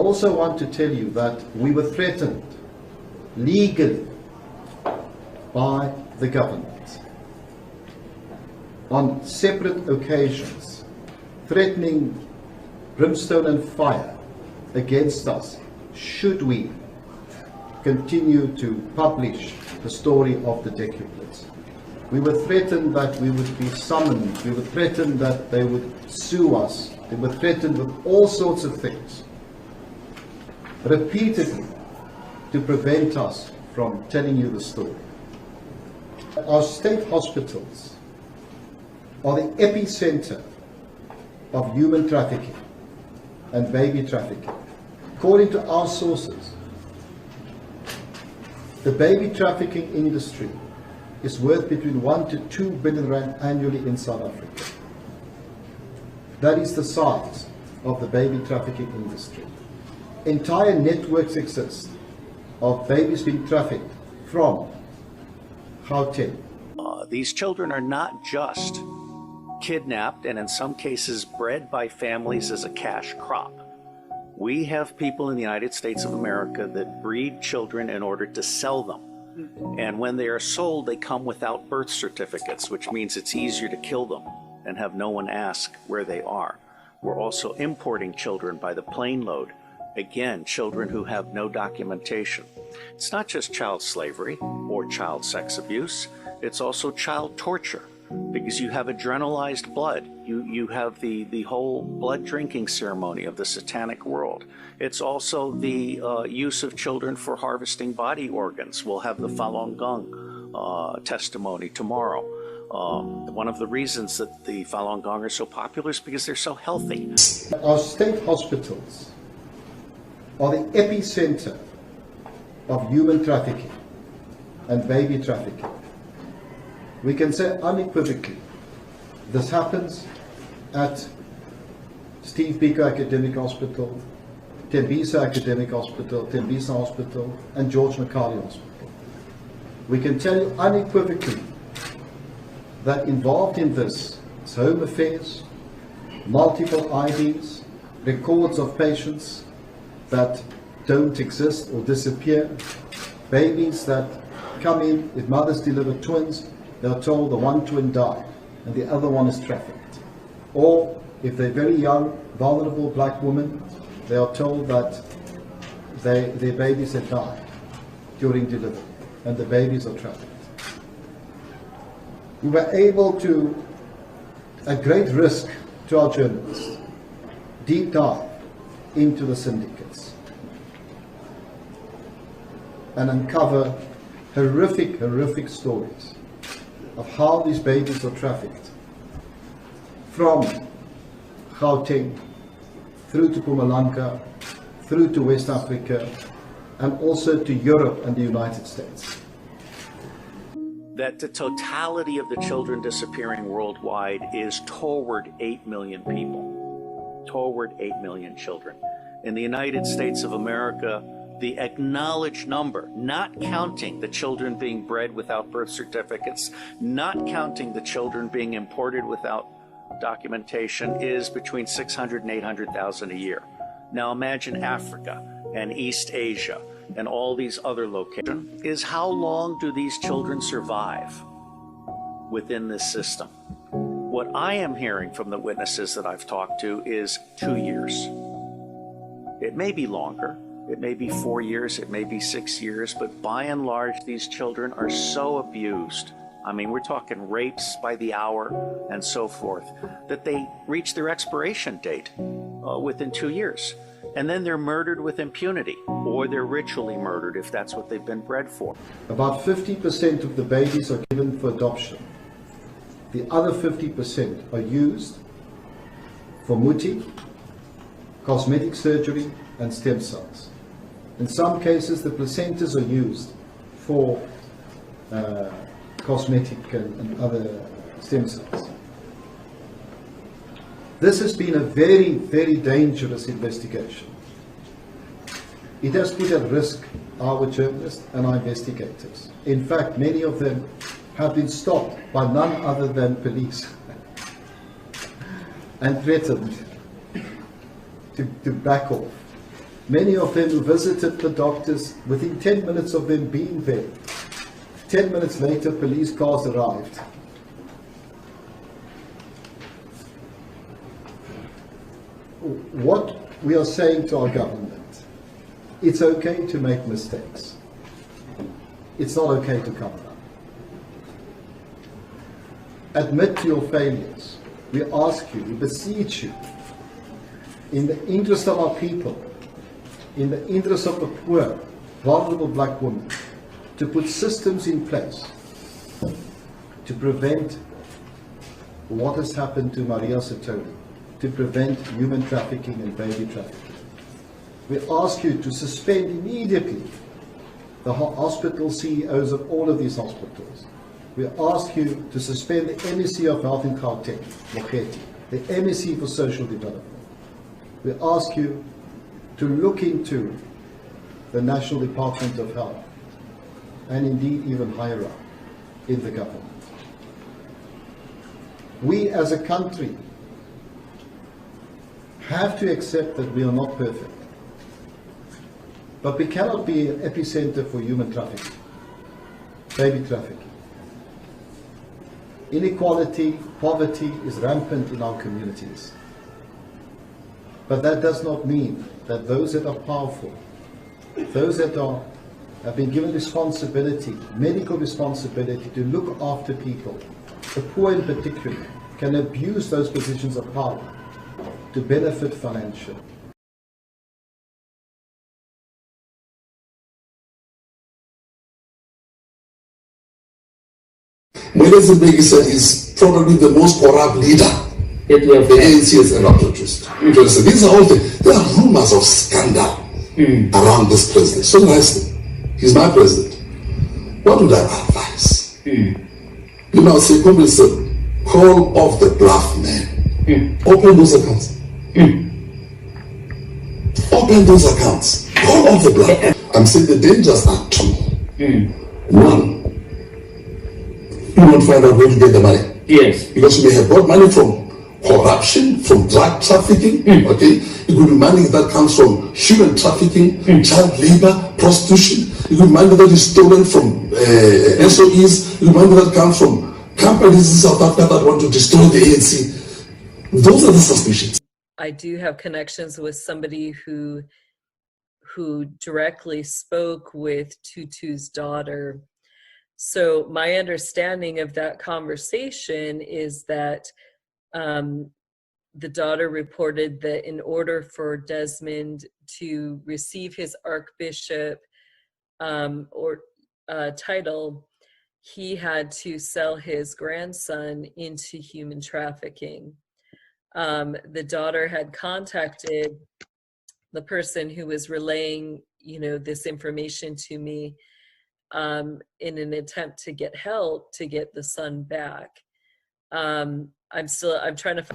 also want to tell you that we were threatened legally by the government on separate occasions, threatening brimstone and fire against us should we continue to publish the story of the decuplets. We were threatened that we would be summoned, we were threatened that they would sue us, they were threatened with all sorts of things, repeatedly, to prevent us from telling you the story. Our state hospitals are the epicenter of human trafficking and baby trafficking. According to our sources, the baby trafficking industry is worth between 1 to 2 billion rand annually in South Africa. That is the size of the baby trafficking industry. Entire networks exist of babies being trafficked from Gauteng. These children are not just kidnapped and in some cases bred by families as a cash crop. We have people in the United States of America that breed children in order to sell them. And when they are sold, they come without birth certificates, which means it's easier to kill them and have no one ask where they are. We're also importing children by the plane load. Again, children who have no documentation. It's not just child slavery or child sex abuse, it's also child torture, because you have adrenalized blood. You have the whole blood drinking ceremony of the satanic world. It's also the use of children for harvesting body organs. We'll have the Falun Gong testimony tomorrow. One of the reasons that the Falun Gong are so popular is because they're so healthy. Our state hospitals are the epicenter of human trafficking and baby trafficking. We can say unequivocally, this happens at Steve Biko Academic Hospital, Tembisa Academic Hospital, Tembisa Hospital, and George Macquarie Hospital. We can tell you unequivocally that involved in this is Home Affairs, multiple IDs, records of patients that don't exist or disappear, babies that come in, if mothers deliver twins, they're told the one twin died and the other one is trafficked. Or if they're very young, vulnerable black women, they are told that their babies have died during delivery and the babies are trafficked. We were able to, at great risk to our journalists, deep dive into the syndicates and uncover horrific stories of how these babies are trafficked from Gauteng through to Mpumalanga, through to West Africa, and also to Europe and the United States. That the totality of the children disappearing worldwide is toward 8 million people, toward 8 million children. In the United States of America, the acknowledged number, not counting the children being bred without birth certificates, not counting the children being imported without documentation, is between 600 and 800,000 a year. Now imagine Africa and East Asia and all these other locations. Is how long do these children survive within this system? What I am hearing from the witnesses that I've talked to is 2 years. It may be longer. It may be 4 years, it may be 6 years, but by and large, these children are so abused. I mean, we're talking rapes by the hour and so forth, that they reach their expiration date within 2 years. And then they're murdered with impunity, or they're ritually murdered if that's what they've been bred for. About 50% of the babies are given for adoption. The other 50% are used for muti, cosmetic surgery, and stem cells. In some cases, the placentas are used for cosmetic and other stem cells. This has been a very dangerous investigation. It has put at risk our journalists and our investigators. In fact, many of them have been stopped by none other than police and threatened to back off. Many of them who visited the doctors within 10 minutes of them being there. 10 minutes later, police cars arrived. What we are saying to our government, it's okay to make mistakes. It's not okay to cover up. Admit to your failures. We ask you, we beseech you, in the interest of our people, in the interest of the poor, vulnerable black women, to put systems in place to prevent what has happened to Maria Satoli, to prevent human trafficking and baby trafficking. We ask you to suspend immediately the hospital CEOs of all of these hospitals. We ask you to suspend the MEC of Health in Gauteng, Mogeti, the MEC for Social Development. We ask you to look into the National Department of Health, and indeed even higher up in the government. We as a country have to accept that we are not perfect, but we cannot be an epicenter for human trafficking, baby trafficking. Inequality, poverty is rampant in our communities. But that does not mean that those that are powerful, those that have been given responsibility, medical responsibility to look after people, the poor in particular, can abuse those positions of power to benefit financially. Meles Mbeki is probably the most corrupt leader the ANC has ever produced. These are all there are rumors of scandal around this president. So nicely, he's my president. What would I advise? You know, say, call off the bluff man. Open those accounts. Open those accounts. Call off the bluff. I'm saying the dangers are two. One, you won't find out where to get the money. Yes. Because you may have got money from corruption, from drug trafficking, okay? It could be money that comes from human trafficking, child labor, prostitution. It could be money that is stolen from SOEs. It could be money that comes from companies in South Africa that want to destroy the ANC. Those are the suspicions. I do have connections with somebody who directly spoke with Tutu's daughter. So my understanding of that conversation is that the daughter reported that in order for Desmond to receive his archbishop title, he had to sell his grandson into human trafficking. The daughter had contacted the person who was relaying, this information to me in an attempt to get help to get the son back. I'm trying to